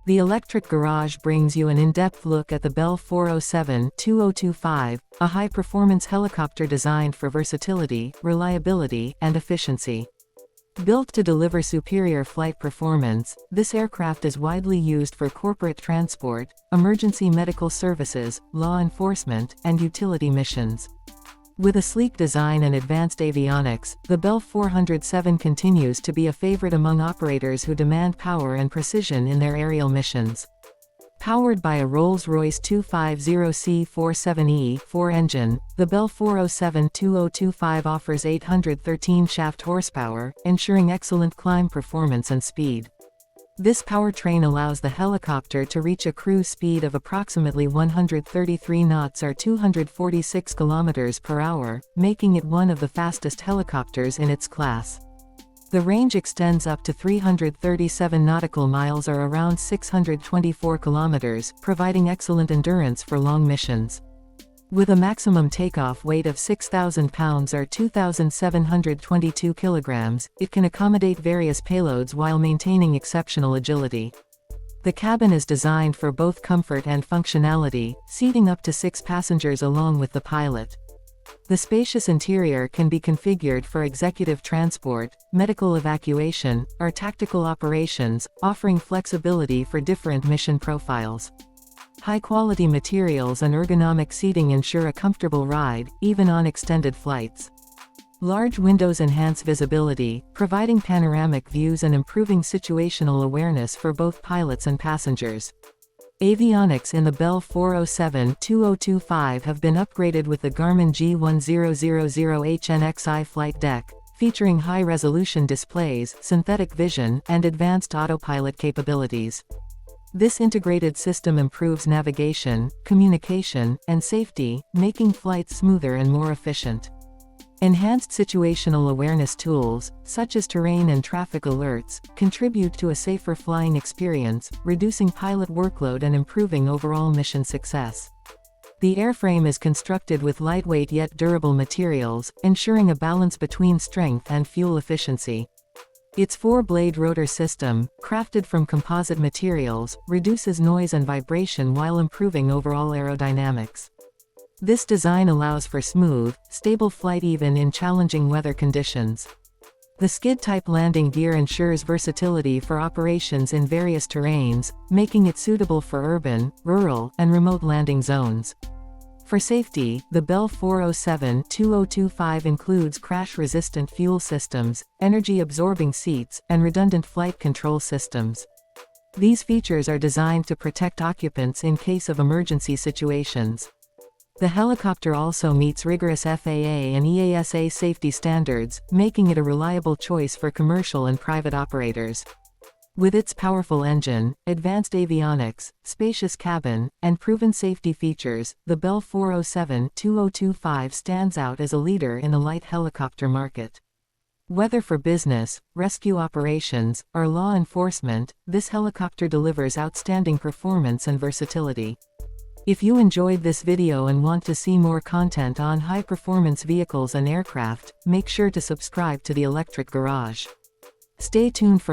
The Electric Garage brings you an in-depth look at the Bell 407-2025, a high-performance helicopter designed for versatility, reliability, and efficiency. Built to deliver superior flight performance, this aircraft is widely used for corporate transport, emergency medical services, law enforcement, and utility missions. With a sleek design and advanced avionics, the Bell 407 continues to be a favorite among operators who demand power and precision in their aerial missions. Powered by a Rolls-Royce 250C47E4 engine, the Bell 407-2025 offers 813 shaft horsepower, ensuring excellent climb performance and speed. This powertrain allows the helicopter to reach a cruise speed of approximately 133 knots or 246 km per hour, making it one of the fastest helicopters in its class. The range extends up to 337 nautical miles or around 624 kilometers, providing excellent endurance for long missions. With a maximum takeoff weight of 6,000 pounds or 2,722 kilograms, it can accommodate various payloads while maintaining exceptional agility. The cabin is designed for both comfort and functionality, seating up to 6 passengers along with the pilot. The spacious interior can be configured for executive transport, medical evacuation, or tactical operations, offering flexibility for different mission profiles. High-quality materials and ergonomic seating ensure a comfortable ride, even on extended flights. Large windows enhance visibility, providing panoramic views and improving situational awareness for both pilots and passengers. Avionics in the Bell 407-2025 have been upgraded with the Garmin G1000HNXi flight deck, featuring high-resolution displays, synthetic vision, and advanced autopilot capabilities. This integrated system improves navigation, communication, and safety, making flights smoother and more efficient. Enhanced situational awareness tools, such as terrain and traffic alerts, contribute to a safer flying experience, reducing pilot workload and improving overall mission success. The airframe is constructed with lightweight yet durable materials, ensuring a balance between strength and fuel efficiency. Its 4-blade rotor system, crafted from composite materials, reduces noise and vibration while improving overall aerodynamics. This design allows for smooth, stable flight even in challenging weather conditions. The skid-type landing gear ensures versatility for operations in various terrains, making it suitable for urban, rural, and remote landing zones. For safety, the Bell 407-2025 includes crash-resistant fuel systems, energy-absorbing seats, and redundant flight control systems. These features are designed to protect occupants in case of emergency situations. The helicopter also meets rigorous FAA and EASA safety standards, making it a reliable choice for commercial and private operators. With its powerful engine, advanced avionics, spacious cabin, and proven safety features, the Bell 407-2025 stands out as a leader in the light helicopter market. Whether for business, rescue operations, or law enforcement, this helicopter delivers outstanding performance and versatility. If you enjoyed this video and want to see more content on high-performance vehicles and aircraft, make sure to subscribe to the Electric Garage. Stay tuned for